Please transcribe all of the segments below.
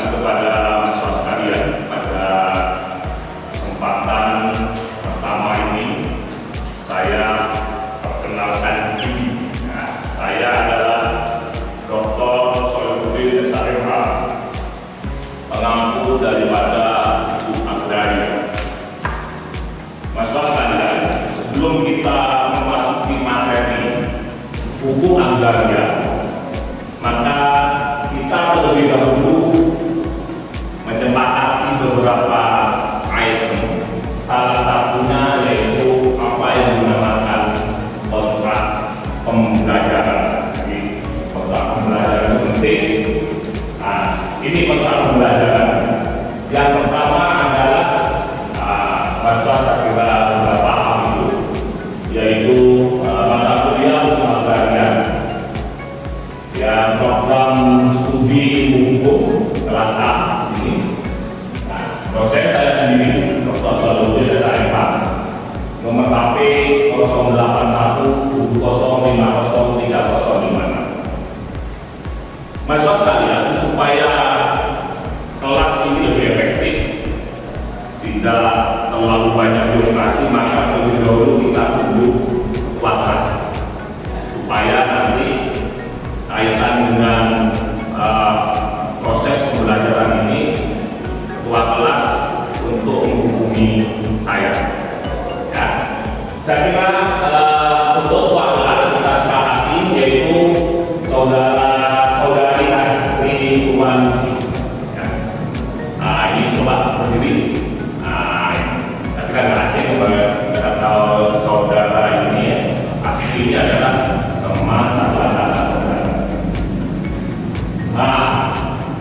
kasih kepada mahasiswa sekalian pada kesempatan pertama ini. Saya perkenalkan diri. Saya adalah Dr. Solihuddin Sarifah, pengampu daripada Ibu Agraria. Mahasiswa sekalian, sebelum kita memasuki materi hukum agraria, maka kita terlebih dahulu menyepakati beberapa item. Salah satunya yaitu apa yang dinamakan kontrak pembelajaran. Jadi kontrak pembelajaran itu penting. Nah, ini kontrak pembelajaran. Yang pertama adalah mahasiswa saya kira sudah paham itu, yaitu mata kuliah hukum agraria. Ya, program studi hukum kelas A ini. Nah, dosen saya sendiri, Dr. Solihuddin Sarifah, nomor HP 0817050305. Mahasiswa sekalian, supaya kelas ini lebih efektif, tidak terlalu banyak birokrasi, maka terlebih dahulu kita tunjuk ketua kelas supaya nanti kaitan dengan proses pembelajaran ini ketua kelas untuk menghubungi saya. Ya, saya kira untuk ketua kelas kita sepakati yaitu saudari Asri Kumanisi. Ya. Nah, ini coba berdiri. Nah, saya kira nggak asing kita tahu saudara ini ya. Asli adalah teman satu anak. Nah,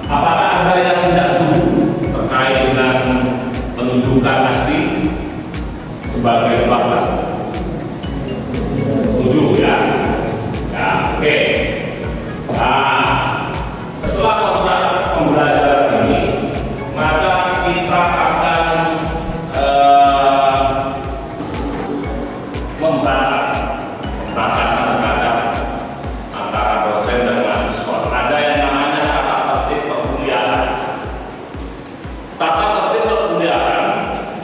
apakah ada yang tidak setuju terkait dengan penunjukan Asri sebagai ketua kelas? Setuju ya? Ya, oke. Nah, setelah kontrak pembelajaran ini, maka kita akan membahas batasan kadar antara dosen dan mahasiswa. Ada yang namanya tata tertib perkuliahan. Tata tertib perkuliahan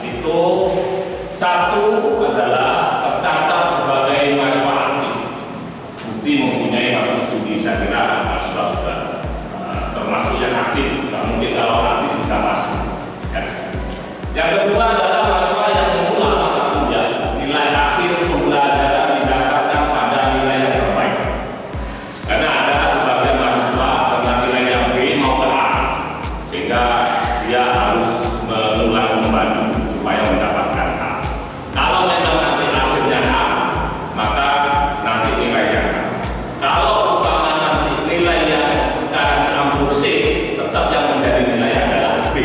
itu satu adalah tercatat sebagai mahasiswa aktif, bukti mempunyai masa studi. Saya kira mahasiswa sudah termasuk yang aktif, tidak mungkin kalau aktif bisa masuk. Ya. Yang kedua adalah mahasiswa yang mengulang mata kuliah, nilai akhir pembelajaran didasarkan pada nilai yang terbaik. Karena ada sebagian mahasiswa dengan nilainya B maupun A, sehingga dia harus mengulang kembali supaya mendapatkan A. Kalau memang nanti akhirnya A, maka nanti nilainya A. Kalau umpama nanti nilainya sekarang campur C, tetap yang menjadi nilai adalah B.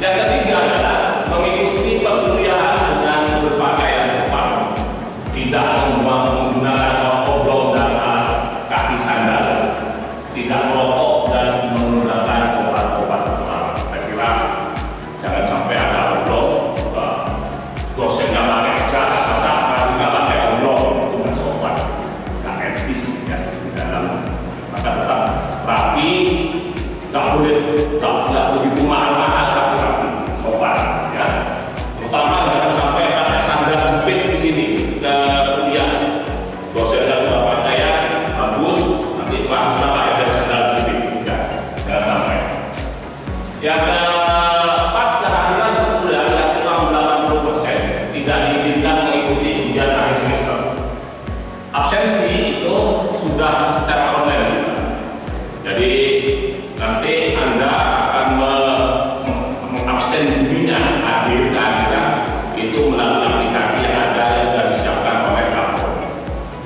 Yang ketiga adalah mengikuti perkuliahan dengan berpakaian sopan, tidak menggunakan kaos oblong dan alas kaki sandal, tidak merokok dan menggunakan obat-obat terlarang. Saya kira jangan sampai ada oblong, dosennya pakai jas, masa nggak pakai oblong, itu nggak sopan, nggak etis ya di dalam. Maka tetap rapi, nggak boleh nggak begitu mahal-mahal, tapi rapi, sopan ya. Terutama jangan sampai pakai sandal jepit di sini ke kuliah. Dosennya sudah pakaian bagus, nanti mahasiswa pakai sandal jepit, ya, jangan sampai. Yang keempat, kehadiran perkuliahan yang kurang 80% tidak diizinkan mengikuti ujian akhir semester. Absensi itu sudah secara online. Jadi nanti Anda akan mengabsen dirinya hadir kehadiran itu melalui aplikasi yang ada yang sudah disiapkan oleh platform.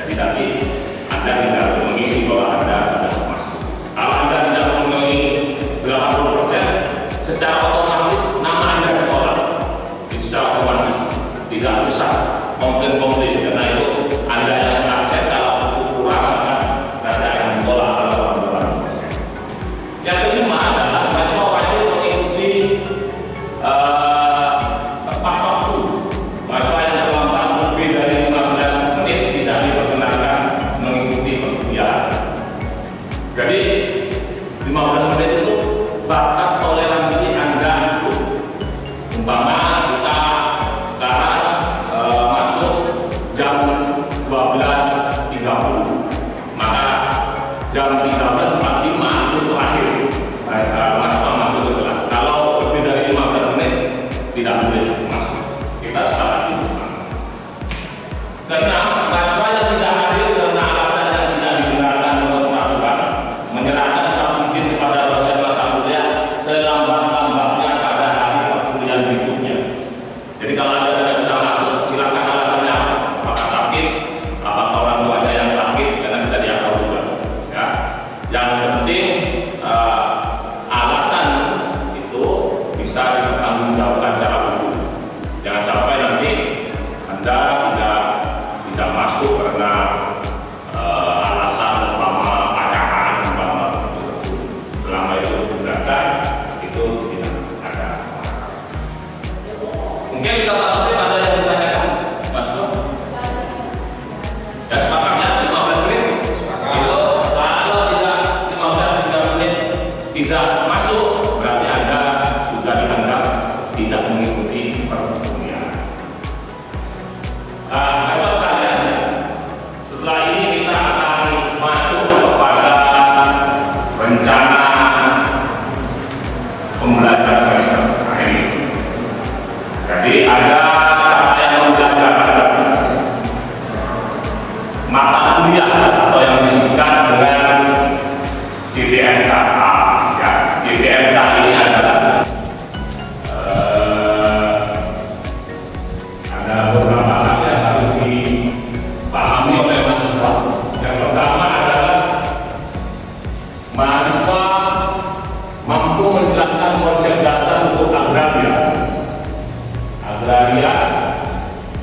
Jadi nanti Anda tinggal mengisi bahwa Anda sudah masuk. Kalau Anda tidak memenuhi 80%, secara otomatis nama Anda ditolak. Itu secara otomatis, tidak usah komplain-komplain karena itu Anda yang mengakses. Kalau kurang ada yang ditolak kalau 80%. Yang kelima adalah mahasiswa wajib mengikuti tepat waktu. Mahasiswa yang terlambat lebih dari 15 menit tidak diperkenankan mengikuti perkuliahan. Jadi 15 menit itu nama itu digunakan itu tidak ada masalah. Mungkin kita ada yang ditanyakan, Mas Nur? Ya sepakatnya 15 menit. Itu kalau tidak 15-3 menit tidak masuk, berarti Anda sudah dianggap tidak mengikuti perkuliahan. Setelah ini kita akan masuk kepada rencana pembelajaran semester akhir ini. Jadi ada yang belajar mata kuliah atau yang disebutkan dengan DPMK. Ya, DPMK ini adalah ada beberapa hal yang harus dipahami oleh mahasiswa. Yang pertama adalah mahasiswa mampu menjelaskan konsep dasar hukum agraria,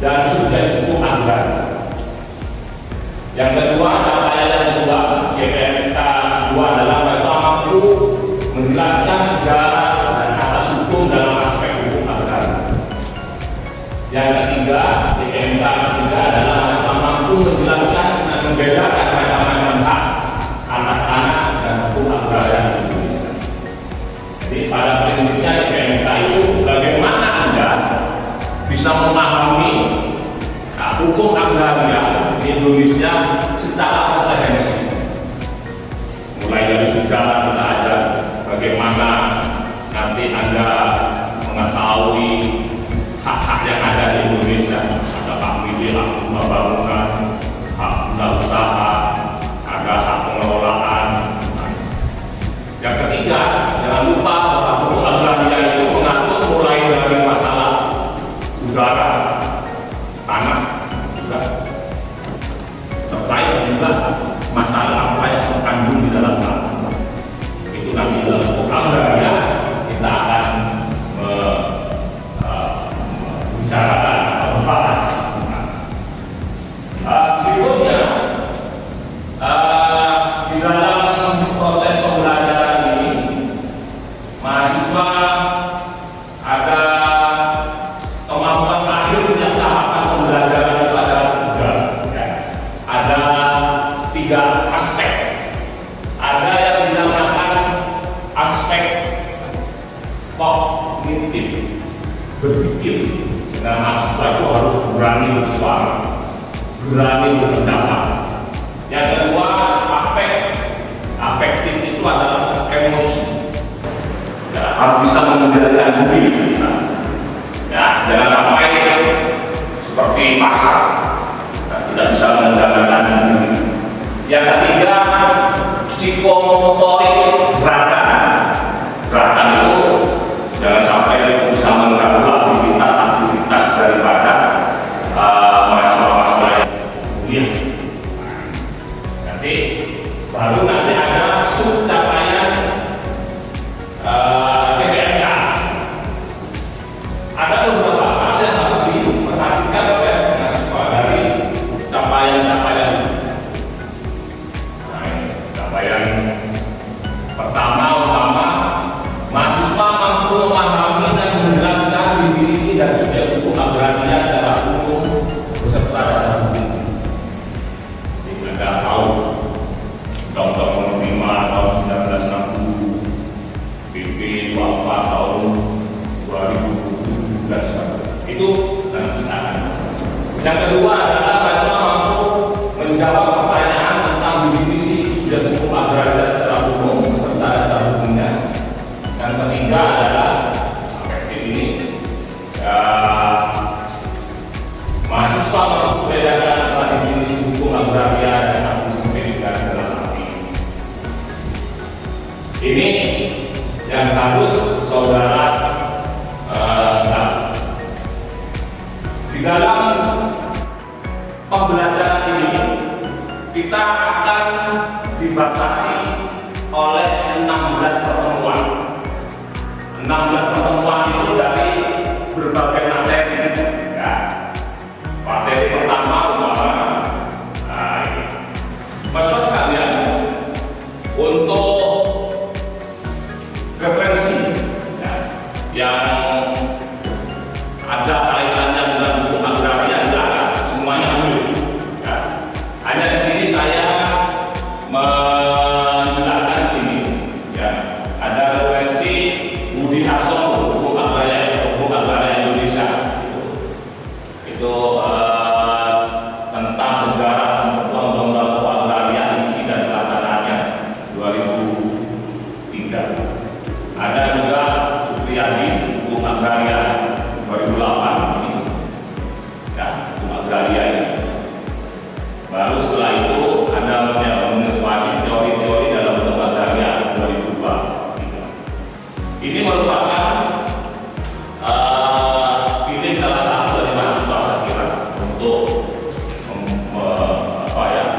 dan subjek hukum agraria. Yang kedua, capaian yang kedua, GPMK 2 adalah mahasiswa mampu menjelaskan sejarah dan asas hukum dalam aspek hukum agraria. Yang ketiga, GPMK ketiga adalah mahasiswa mampu menjelaskan dan membedakan macam-macam hak atas tanah dan hukum agraria di Indonesia. Jadi pada prinsipnya GPMK itu bagaimana Anda bisa memahami hukum agraria di Indonesia secara komprehensif. Mulai dari sejarah kita ada bagaimana nanti Anda mengetahui hak-hak yang ada di Indonesia, ada hak milik, hak rumah bangunan, hak guna usaha, ada hak pengelolaan. Yang ketiga, jangan lupa bahwa hukum agraria itu mengatur mulai dari masalah udara, tanah, juga terkait juga masalah apa yang terkandung di dalam tanah. Itu nanti dalam hukum agraria kita akan bicarakan atau membahas. Berikutnya, di dalam proses pembelajaran ini, mahasiswa ada kemampuan akhir yang tahapan pembelajaran itu ada tiga. Ya. Ada 3 aspek. Ada yang dinamakan aspek kognitif, berpikir. Dan mahasiswa itu harus berani bersuara, berani berpendapat. Yang kedua, afektif itu adalah emosi. Ya, harus bisa mengendalikan diri. Ya, jangan sampai seperti pasar, tidak bisa mengendalikan diri. Yang ketiga, psikomotorik gerakan. Gerakan itu jangan sampai bisa mengganggu aktivitas daripada mahasiswa-mahasiswa yang kuliah. Nanti baru nanti ada subcapaian GPMK. Ada beberapa hal yang harus diperhatikan oleh mahasiswa dari capaian-capaian itu. Capaian pertama utama, mahasiswa mampu memahami dan menjelaskan definisi dan subjek hukum agraria secara umum beserta dasar hukum. Anda tahu Undang-Undang Nomor 5 tahun 1960, PP 24 tahun 2007 dan sebagainya. Itu dan kita. Yang kedua adalah mahasiswa mampu menjawab pertanyaan tentang definisi subjek hukum agraria secara umum beserta dasar hukumnya. Yang ketiga adalah afektif ini. Mahasiswa mampu membedakan antara definisi hukum agraria dan aspek pendidikan dalam arti. Ini yang harus saudara tahu. Di dalam pembelajaran ini kita akan dibatasi oleh 16 pertemuan. 16 pertemuan itu dari berbagai materi. Ya. Materi pertama umpama mahasiswa sekalian, untuk yang ada kaitannya dengan hukum agraria silakan, semuanya boleh. Ya. Hanya di sini saya menjelaskan di sini, ya, ada referensi Budi Harsono hukum agraria Indonesia itu tentang sejarah pembentukan undang-undang hukum agraria, isi dan pelaksanaannya 2003. Ada juga Supriyadi hukum agraria 2008 ini, ya, hukum agraria ini. Baru setelah itu ada menikmati teori-teori dalam hukum agraria 2002. Ini merupakan pilih salah satu dari mahasiswa saya kira untuk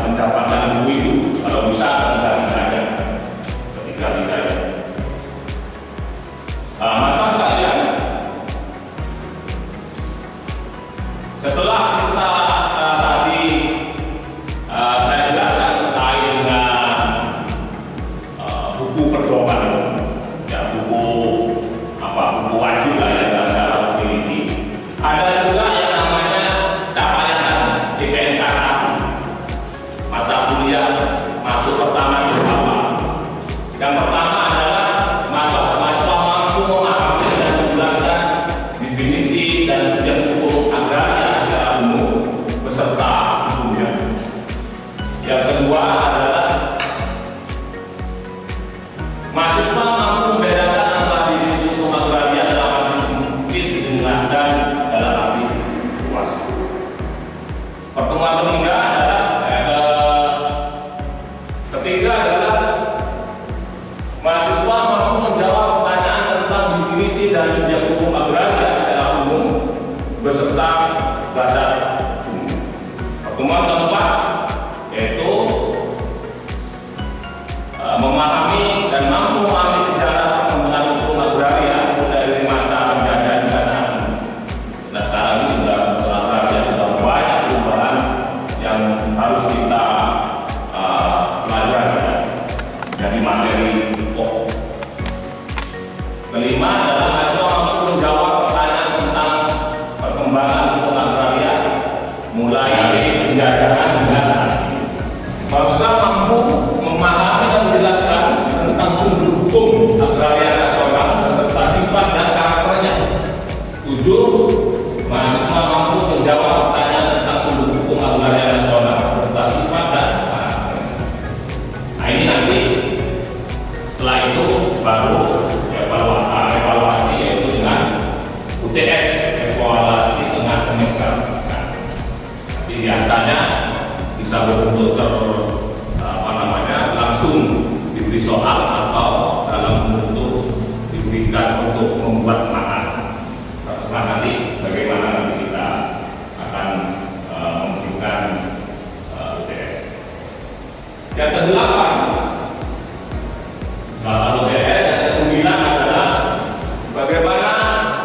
mendapatkan ilmu itu, kalau bisa menggali-gali ketika-gali. Maka sekalian, setelah kita tadi saya jelaskan terkait dengan buku pedoman, ya, buku wajib lah ya dalam cara memiliki. Ada juga yang namanya capaian DPNK 1, mata kuliah masuk pertama dan pertama. Yang pertama adalah mahasiswa mampu memahami dan menjelaskan definisi dan subjek hukum agraria secara umum beserta hukumnya. Yang kedua adalah mahasiswa mampu membedakan antara definisi hukum agraria dalam arti sempit dengan dan dalam arti luas. Pertemuan ketiga adalah mahasiswa mampu menjawab pertanyaan tentang definisi dan subjek hukum agraria secara umum beserta dasar hukum. Pertemuan keempat yaitu memahami dan mampu memahami sejarah perkembangan hukum agraria dari masa penjajahan hingga saat ini. Nah, sekarang ini sudah banyak perubahan yang harus kita pelajari dari materi pokok. Kelima adalah mahasiswa mampu menjawab pertanyaan tentang perkembangan hukum agraria mulai dari penjajahan hingga saat ini. Mahasiswa mampu memahami dan menjelaskan tentang sumber hukum agraria nasional beserta sifat dan karakternya. 7. Mahasiswa mampu menjawab pertanyaan tentang sumber hukum agraria nasional beserta sifat dan karakternya. Nah, ini nanti setelah itu baru evaluasi yaitu dengan UTS, evaluasi tengah semester. Nah, jadi biasanya bisa berbentuk langsung diberi soal atau dalam bentuk diberikan untuk membuat materi. Terserah nanti bagaimana nanti kita akan memberikan UTS. Yang kedelapan, UTS yang ke-9 adalah bagaimana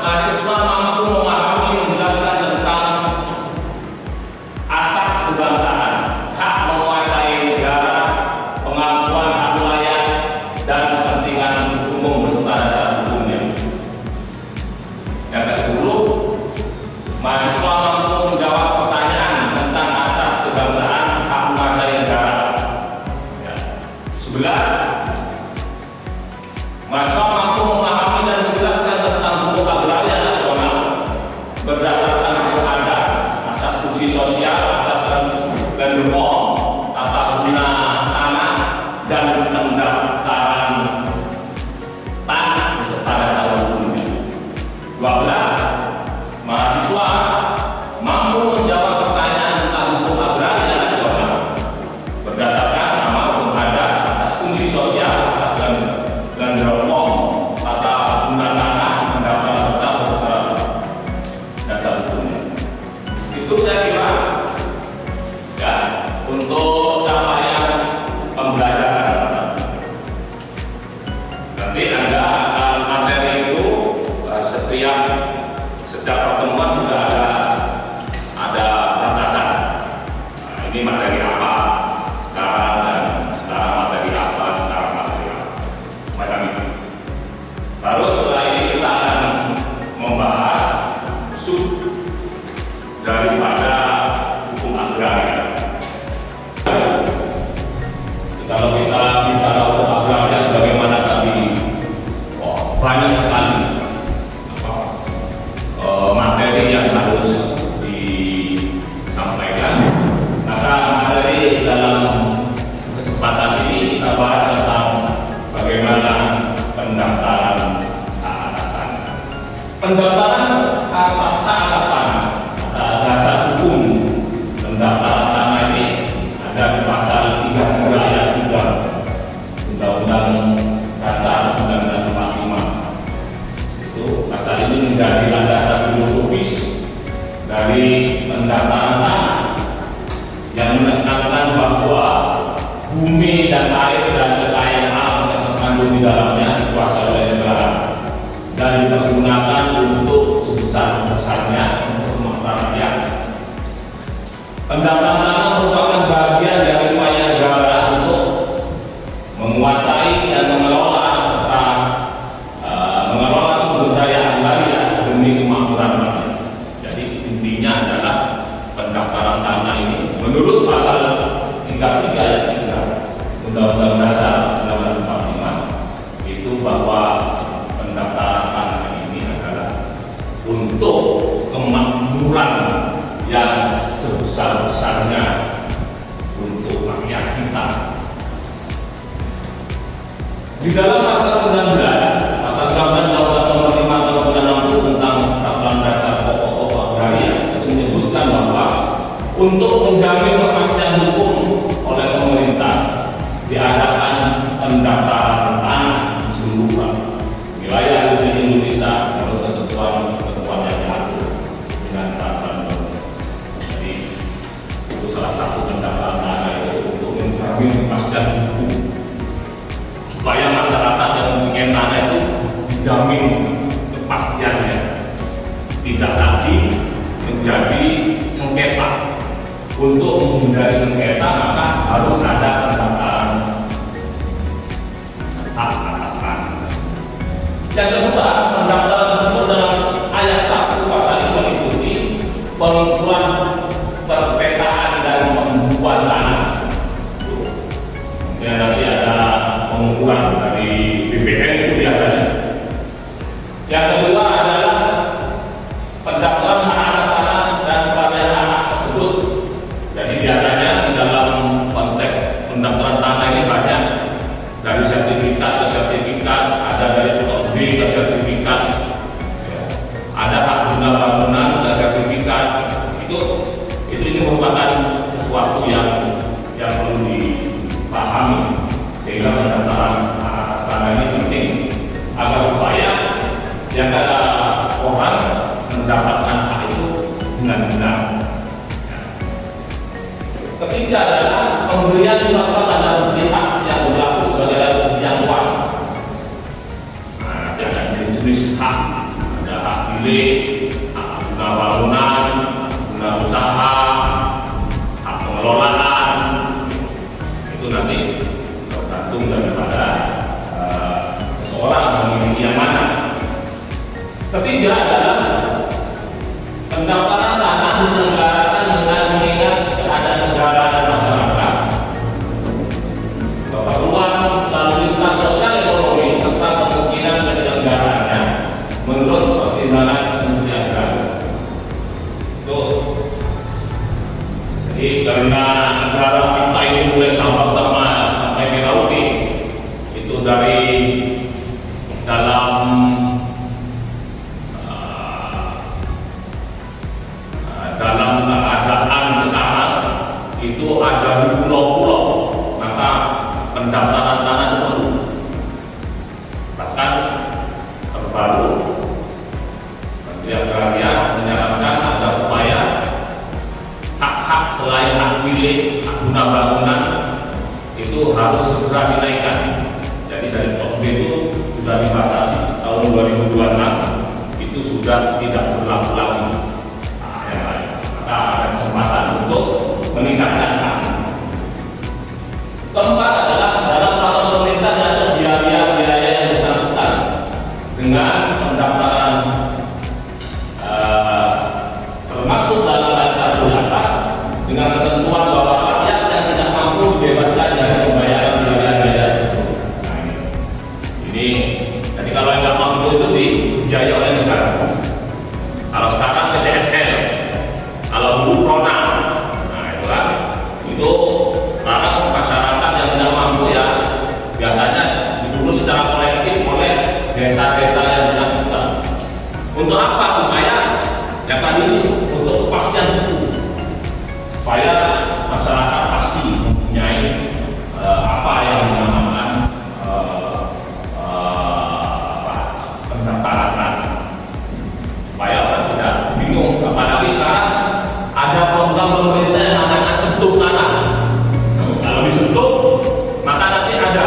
mahasiswa mampu memahami dan menjelaskan tentang asas kebangsaan, hak menguasai negara, pengakuan hak wilayah, dan kepentingan umum beserta dasar hukumnya. Yang ke-10, mahasiswa mampu menjawab pertanyaan tentang asas kebangsaan, hak menguasai negara. Ya. 11. Mahasiswa mampu memahami dan menjelaskan tentang hukum agraria nasional berdasarkan hukum adat, asas fungsi sosial, asas land reform, tata guna tanah, dan pendaftaran tanah beserta dasar hukumnya. 12. Mahasiswa mampu menjawab pertanyaan tentang hukum agraria nasional berdasarkan sama hukum adat, asas fungsi sosial, asas land reform, tata guna tanah, pendaftaran serta beserta dasar hukumnya. Itu saya kira ya untuk capaian pembelajaran. Nanti Anda materi itu setiap pertemuan sudah ada batasan. Nah, ini materi apa sekarang dan sekarang materi apa sekarang materi apa macam itu. Lalu setelah ini kita akan Pendaftaran atas tanah, dasar hukum pendaftaran tanah ini ada di pasal 33 ayat 3 Undang-Undang Dasar 1945. Itu pasal ini menjadi landasan filosofis dari pendaftaran tanah yang menekankan bahwa bumi dan air dan kekayaan alam yang terkandung di dalamnya dikuasai oleh negara dan dipergunakan untuk sebesar-besarnya untuk kemakmuran rakyat. Pendaftaran tanah merupakan bagian dari upaya negara untuk menguasai dan mengelola serta mengelola sumber daya agraria demi kemakmuran rakyat. Jadi intinya adalah pendaftaran tanah ini menurut pasal 33 ayat 3 Undang-Undang Dasar 1945 itu bahwa pendaftaran tanah ini adalah untuk kemakmuran yang sebesar-besarnya untuk rakyat kita. Di dalam pasal 19 Undang-Undang Nomor 5 Tahun 1960 tentang Tataran Dasar Pokok-pokok Agraria itu menyebutkan bahwa untuk menjamin kepastian hukum oleh pemerintah diadakan pendaftaran tanah di seluruh wilayah di Indonesia menurut ketentuan yang diatur dengan peraturan pemerintah. Jadi itu salah satu pendaftaran tanah itu untuk menjamin kepastian hukum supaya masyarakat yang mempunyai tanah itu dijamin kepastiannya, tidak lagi menjadi sengketa. Untuk menghindari sengketa maka harus ada pendaftaran hak atas tanah. Yang kedua, pendaftaran tersebut dalam ayat 1 pasal ini meliputi pengukuran perpetaan dan pembukuan tanah. Mungkin nanti ada pengukuran dari BPN itu biasanya. Yang kedua adalah pendaftaran hak atas tanah dan varian hak tersebut. Jadi biasanya di dalam konteks pendaftaran tanah ini banyak dari sertifikat ke sertifikat, ada dari POSB ke sertifikat, ya. Ada hak guna bangunan ke sertifikat. Ini merupakan sesuatu yang perlu dipahami sehingga pendaftaran atas tanah ini penting agar supaya yang ada orang mendapatkan hak itu dengan benar. Ketiga adalah pemberian surat tanda bukti hak yang berlaku sebagai alat bukti yang kuat. Nah, ada jenis hak, ada hak milik, hak guna bangunan, guna usaha, hak pengelolaan. Itu nanti tergantung daripada seseorang memiliki yang mana. Ketiga adalah pendaftaran tanah diselenggarakan dengan mengingat keadaan negara dan masyarakat, keperluan lalu lintas sosial ekonomi serta kemungkinan penyelenggaraannya menurut pertimbangan Kementerian Agama. Itu jadi karena negara kita ini mulai Sabang sampai Merauke itu dari dalam keadaan sekarang itu ada di pulau-pulau, maka pendaftaran tanah itu perlu. Bahkan terbaru Menteri Agraria menyarankan ada upaya hak-hak selain hak milik, hak guna bangunan itu harus segera dinaikkan. Jadi dari POSB itu sudah dibatasi tahun 2026 itu sudah tidak berlaku lagi. Ada kesempatan untuk meningkatkan hak. Keempat adalah dalam peraturan pemerintah diatur biaya yang bersangkutan dengan pendaftaran termasuk dalam ayat 1 di atas dengan ketentuan bahwa rakyat yang tidak mampu dibebaskan dari pembayaran biaya tersebut. Nah, ini jadi kalau yang tidak mampu itu dibiayai oleh negara. Kalau sekarang PTSL, kalau dulu Prona, nah itu kan, itu sekarang masyarakat yang tidak mampu ya biasanya diurus secara kolektif oleh desa-desa yang bersangkutan. Untuk apa? Supaya ya tadi untuk kepastian hukum, supaya masyarakat pasti mempunyai apa yang dinamakan pendaftaran, supaya orang tidak bingung. Apalagi sekarang ada program pemerintah yang namanya sentuh tanah. Kalau disentuh, maka nanti ada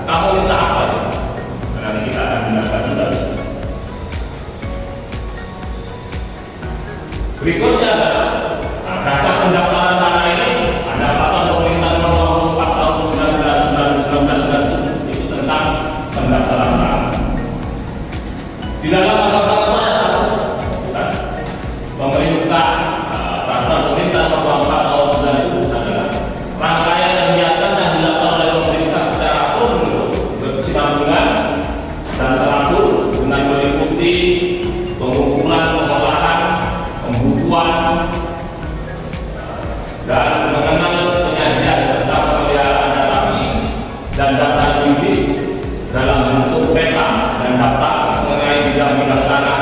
kamu minta apa ya? Nanti kita akan menjelaskan juga. Berikutnya adalah dasar pendaftaran tanah ini ada peraturan pemerintah nomor 24 tahun 1997 itu tentang pendaftaran tanah. Di dalam pendaftaran tanah satu pemerintah peraturan pemerintah nomor 24 tahun 1997 adalah rangkaian kegiatan yang dilakukan oleh pemerintah secara terus-menerus berkesinambungan dan teratur dengan meliputi pengumpulan, pengolahan, pembukuan dan mengenal penyajian tentang pemeliharaan data fisik dan data juridis dalam bentuk peta dan daftar mengenai bidang-bidang tanah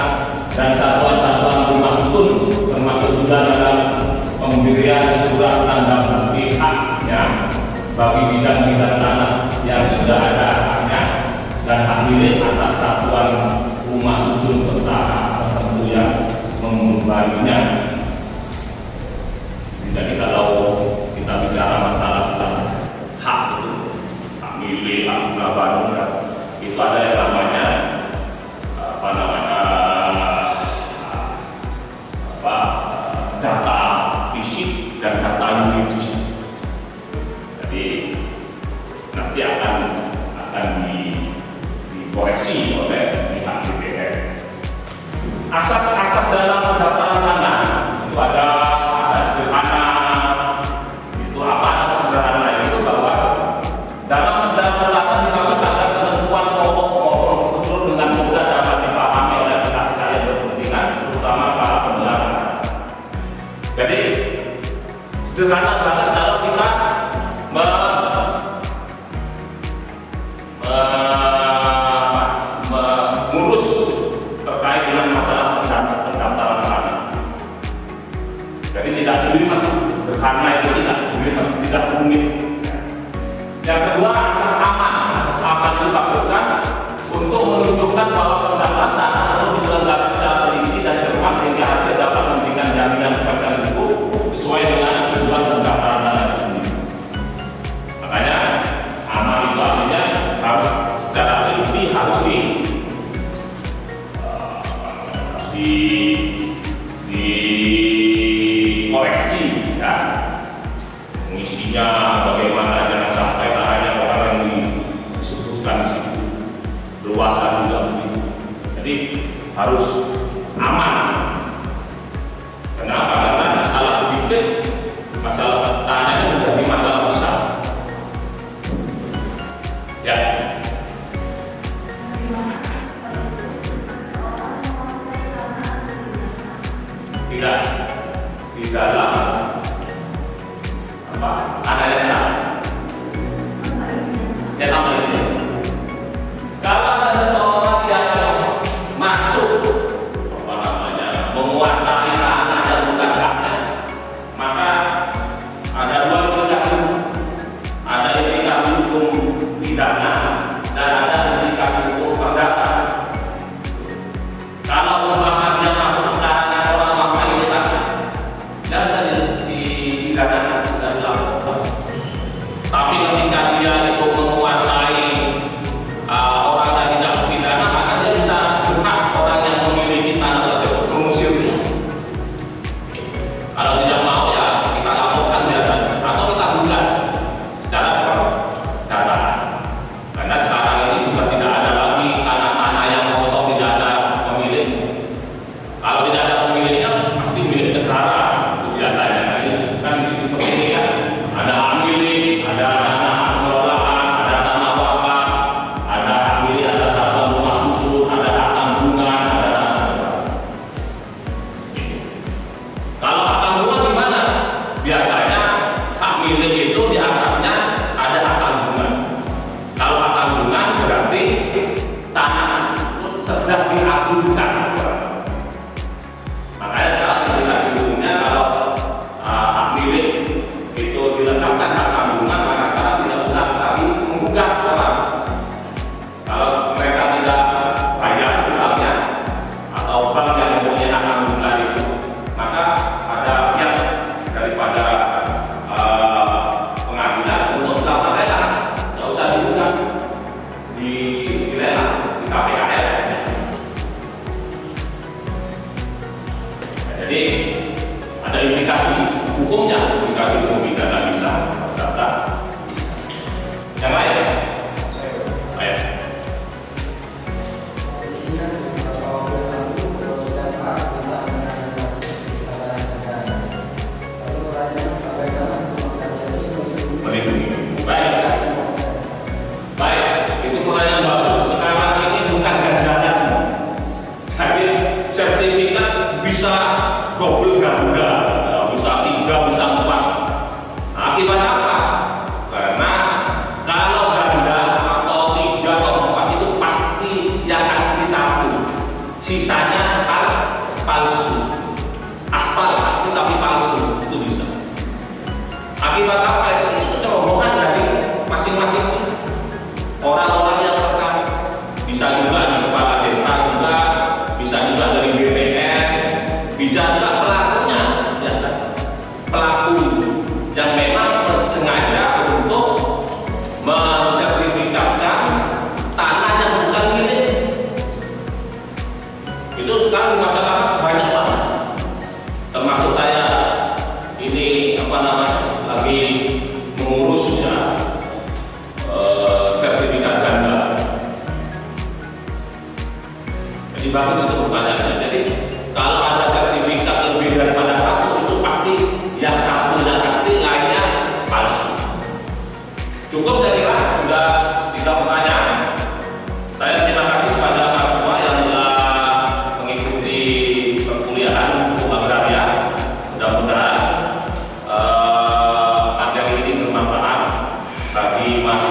dan satuan-satuan rumah susun, termasuk juga dalam pemberian surat tanda bukti haknya bagi bidang-bidang tanah yang sudah ada haknya dan hak milik atas satuan rumah susun bertahap tertentu yang membebaninya. Jadi kalau kita bicara masalah hak itu, hak milik, hak guna bangunan, itu ada yang namanya data fisik dan data yuridis. Jadi nanti akan dikoreksi oleh pihak DPR. Asas-asas dalam pendaftaran tanah itu ada asas sederhana. Itu apa asas sederhana itu? Bahwa dalam pendaftaran dimaksud ada ketentuan pokok maupun prosedur dengan mudah dapat dipahami oleh pihak-pihak yang berkepentingan, terutama para pengguna. Jadi sederhana banget kalau kita mengurus terkait dengan masalah pendaftaran tanah. Jadi tidak jelimet, sederhana itu tidak rumit. Yang kedua, asas aman. Asas aman itu maksudkan untuk menunjukkan bahwa pendaftaran tanah harus diselenggarakan secara teliti dan cepat sehingga hasil dapat memberikan jaminan kepastian hukum sesuai dengan tujuan pendaftaran tanah itu sendiri. Makanya aman itu artinya harus secara teliti, harus dikoreksi, ya. Mengisinya bagaimana, jangan sampai hanya orang yang disebutkan di situ luasan juga begitu. Jadi harus aman. Kenapa? Karena salah sedikit masalah tanah itu menjadi masalah besar. Ya. Tidak di dalam tanah yang sama. Ya tambah ini. Kalau ada seseorang yang masuk menguasai tanah yang bukan haknya, maka ada dua implikasi. Ada implikasi hukum pidana dan ada implikasi hukum perdata. Kalau umpamanya masuk ke tanah orang lama ini kan, tidak bisa dipidanakan, bisa dilakukan. Tapi ketika dia itu menguasai orang yang tidak berpidana, maka dia bisa berhak orang yang memiliki tanah tersebut mengusirnya. Kalau tidak mau ya kita laporkan biasanya atau kita gugat secara perdata. Karena sekarang ini sudah tidak ada lagi tanah-tanah yang kosong tidak ada pemilik. Kalau tidak ada pemilik kan pasti milik negara itu biasanya. Kan seperti ini kan ada hak milik, ada tanah hak pengelolaan, ada tanah wakaf, ada hak milik atas satuan rumah susun, ada hak tanggungan, ada tanah. Kalau hak tanggungan gimana? Biasanya hak milik itu di atasnya ada hak tanggungan. Kalau hak tanggungan berarti tanah itu sedang diagunkan. sisanya palsu. Aspal asli tapi palsu itu bisa. Akibat apa itu? Itu kecerobohan dari masing-masing orang-orang yang terkait. Bisa juga di kepala desa juga, bisa juga dari BPN, bisa juga pelakunya, biasa pelaku yang memang sengaja untuk mensertifikatkan tanah yang bukan milik. Itu sekarang di masyarakat banyak banget, termasuk saya ini lagi mengurus ya sertifikat ganda. Jadi bagus itu pertanyaannya. Jadi kalau ada sertifikat lebih daripada satu, itu pasti yang satu yang asli, lainnya palsu. Cukup saya kira sudah 3 pertanyaan. Saya terima kasih kepada mahasiswa yang telah mengikuti perkuliahan hukum agraria. Mudah-mudahan materi ini bermanfaat bagi mahasiswa